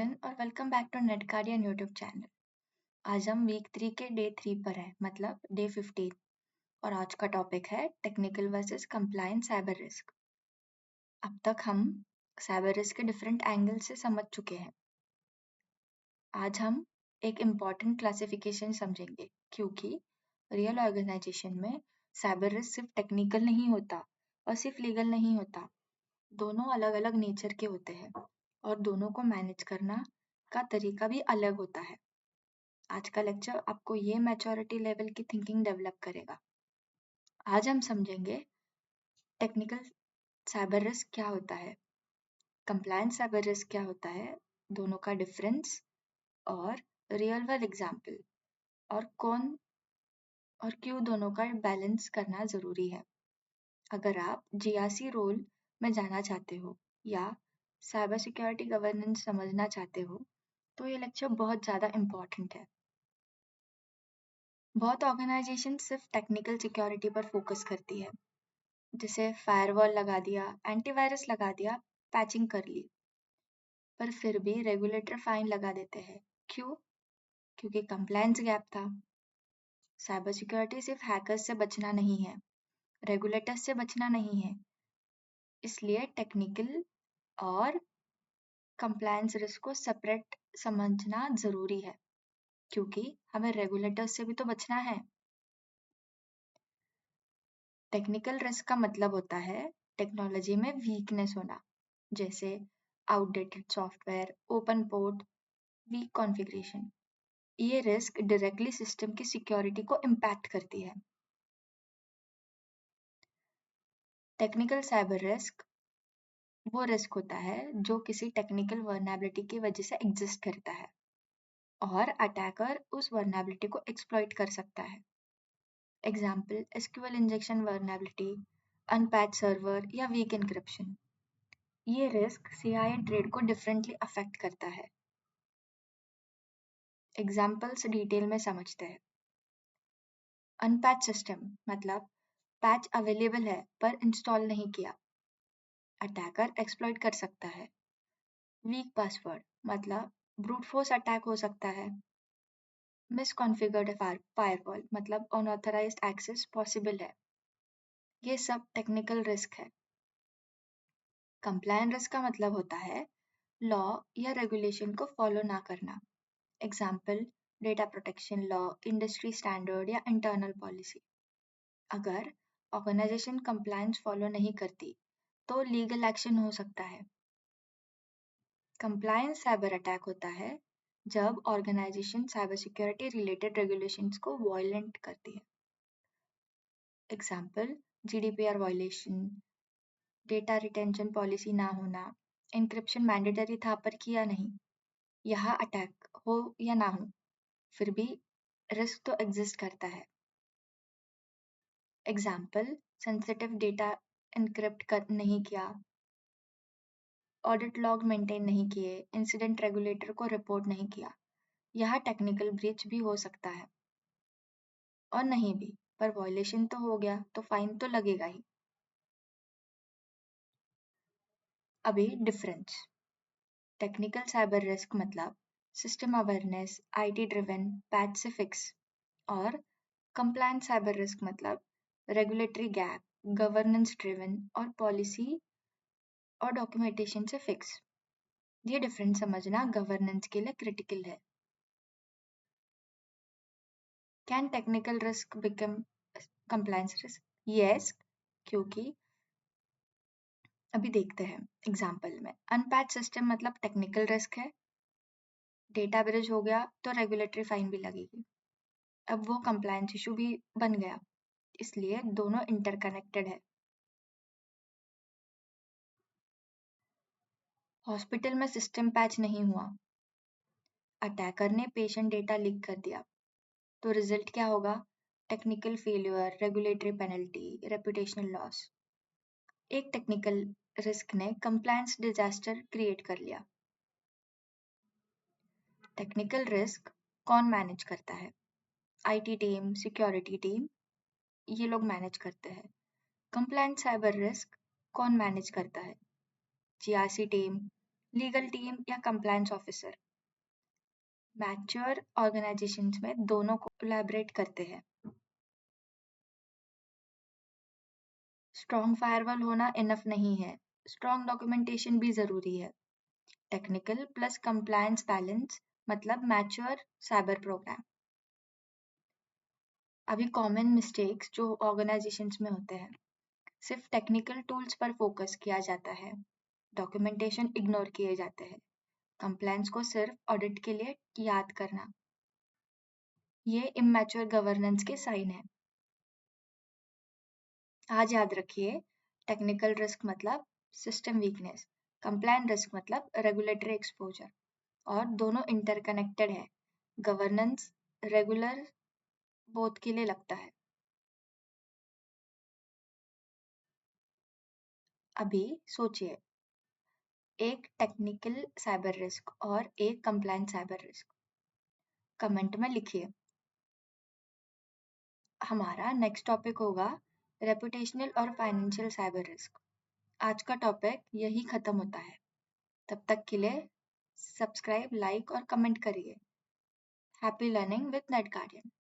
विपिन और welcome back to Net Guardian YouTube channel. आज हम वीक 3 के डे 3 पर हैं, मतलब डे 15, और आज का टॉपिक है technical versus compliance cyber risk. अब तक हम साइबर रिस्क के डिफरेंट एंगल से समझ चुके हैं। आज हम एक इम्पॉर्टेंट क्लासिफिकेशन समझेंगे, क्योंकि रियल ऑर्गेनाइजेशन में साइबर रिस्क सिर्फ टेक्निकल नहीं होता और सिर्फ लीगल नहीं होता। दोनों अलग अलग नेचर के होते हैं और दोनों को मैनेज करना का तरीका भी अलग होता है। आज का लेक्चर आपको ये मैच्योरिटी लेवल की थिंकिंग डेवलप करेगा। आज हम समझेंगे टेक्निकल साइबर रिस्क क्या होता है, कंप्लायंस साइबर रिस्क क्या होता है, दोनों का डिफरेंस और रियल वर्ल्ड एग्जाम्पल, और कौन और क्यों दोनों का बैलेंस करना ज़रूरी है। अगर आप जीआरसी रोल में जाना चाहते हो या साइबर सिक्योरिटी गवर्नेंस समझना चाहते हो तो ये लेक्चर बहुत ज़्यादा इम्पॉर्टेंट है। बहुत ऑर्गेनाइजेशन सिर्फ टेक्निकल सिक्योरिटी पर फोकस करती है, जैसे फायरवॉल लगा दिया, एंटीवायरस लगा दिया, पैचिंग कर ली, पर फिर भी रेगुलेटर फाइन लगा देते हैं। क्यों? क्योंकि कंप्लायंस गैप था। साइबर सिक्योरिटी सिर्फ हैकर्स से बचना नहीं है, रेगुलेटर्स से बचना नहीं है। इसलिए टेक्निकल और कंप्लायंस रिस्क को सेपरेट समझना जरूरी है, क्योंकि हमें रेगुलेटर्स से भी तो बचना है। टेक्निकल रिस्क का मतलब होता है टेक्नोलॉजी में वीकनेस होना, जैसे outdated software, open port, weak configuration. ये रिस्क डायरेक्टली सिस्टम की सिक्योरिटी को इम्पैक्ट करती है। टेक्निकल साइबर रिस्क वो रिस्क होता है जो किसी टेक्निकल वर्नेबिलिटी की वजह से एग्जिस्ट करता है और अटैकर उस वर्नेबिलिटी को एक्सप्लॉइट कर सकता है। Example SQL injection vulnerability, unpatch server या वीक एन्क्रिप्शन। ये रिस्क सीआईए ट्रेड को डिफरेंटली अफेक्ट करता है। एग्जाम्पल्स डिटेल में समझते हैं। अनपैच सिस्टम मतलब पैच अवेलेबल है पर इंस्टॉल नहीं किया, अटैकर एक्सप्लॉइट कर सकता है। वीक पासवर्ड मतलब ब्रूट फोर्स अटैक हो सकता है। मिसकॉन्फ़िगर्ड फायरवॉल मतलब अनऑथराइज्ड एक्सेस पॉसिबल है। ये सब टेक्निकल रिस्क है। कंप्लायंस रिस्क का मतलब होता है लॉ या रेगुलेशन को फॉलो ना करना। Example data protection law, industry standard या इंटरनल पॉलिसी। अगर ऑर्गेनाइजेशन कंप्लायंस फॉलो नहीं करती तो लीगल एक्शन हो सकता है। कंप्लायंस साइबर अटैक होता है जब organisation cyber security related regulations को वायलेंट करती है। Example GDPR violation, data retention policy ना होना, एन्क्रिप्शन मैंडेटरी था पर किया नहीं। यहाँ अटैक हो या ना हो, फिर भी रिस्क तो एग्जिस्ट करता है। एग्जाम्पल सेंसिटिव डेटा एनक्रिप्ट नहीं किया, ऑडिट लॉग मेंटेन नहीं किए, इंसिडेंट रेगुलेटर को रिपोर्ट नहीं किया। यह टेक्निकल ब्रीच भी हो सकता है और नहीं भी, पर वायलेशन तो हो गया तो फाइन तो लगेगा ही। अभी डिफरेंस। टेक्निकल साइबर रिस्क मतलब system awareness, IT driven, patch से फिक्स, और कंप्लायंस साइबर रिस्क मतलब रेगुलेटरी गैप, गवर्नेंस ड्रिवन और पॉलिसी और डॉक्यूमेंटेशन से फिक्स। ये डिफरेंस समझना गवर्नेंस के लिए क्रिटिकल है। Can technical risk become compliance risk? Yes, क्योंकि अभी देखते हैं एग्जाम्पल में। अनपैच सिस्टम मतलब टेक्निकल रिस्क है, डेटा ब्रिज हो गया तो रेगुलेटरी फाइन भी लगेगी। अब वो कंप्लायंस इशू भी बन गया, इसलिए दोनों इंटरकनेक्टेड है। हॉस्पिटल में सिस्टम पैच नहीं हुआ, अटैकर ने पेशेंट डेटा लीक कर दिया, तो रिजल्ट क्या होगा? Technical failure, regulatory penalty, reputational loss. एक टेक्निकल रिस्क ने कंप्लायंस डिजास्टर क्रिएट कर लिया। टेक्निकल रिस्क कौन मैनेज करता है? आईटी टीम, सिक्योरिटी टीम, ये लोग मैनेज करते हैं। कंप्लायंस साइबर रिस्क कौन मैनेज करता है? जीआरसी टीम, लीगल टीम या कंप्लायंस ऑफिसर। मैच्योर ऑर्गेनाइजेशंस में दोनों कोलैबोरेट करते हैं। स्ट्रॉन्ग फायरवॉल होना इनफ नहीं है, स्ट्रॉन्ग डॉक्यूमेंटेशन भी जरूरी है। टेक्निकल प्लस कंप्लायंस बैलेंस मतलब मैच्योर साइबर प्रोग्राम। अभी कॉमन मिस्टेक्स जो ऑर्गेनाइजेशंस में होते हैं, सिर्फ टेक्निकल टूल्स पर फोकस किया जाता है, डॉक्यूमेंटेशन इग्नोर किए जाते हैं, कंप्लायंस को सिर्फ ऑडिट के लिए याद करना, ये इमैच्योर गवर्नेंस के साइन है। आज याद रखिए, टेक्निकल रिस्क मतलब सिस्टम वीकनेस, कंप्लायंस रिस्क मतलब रेगुलेटरी एक्सपोजर, और दोनों इंटरकनेक्टेड है। गवर्नेंस रेगुलर बोथ के लिए लगता है। अभी सोचिए, एक टेक्निकल साइबर रिस्क और एक कंप्लायंस साइबर रिस्क। कमेंट में लिखिए। हमारा नेक्स्ट टॉपिक होगा रेपुटेशनल और फाइनेंशियल साइबर रिस्क। आज का टॉपिक यही खत्म होता है। तब तक के लिए सब्सक्राइब, लाइक और कमेंट करिए। Happy learning with net guardian.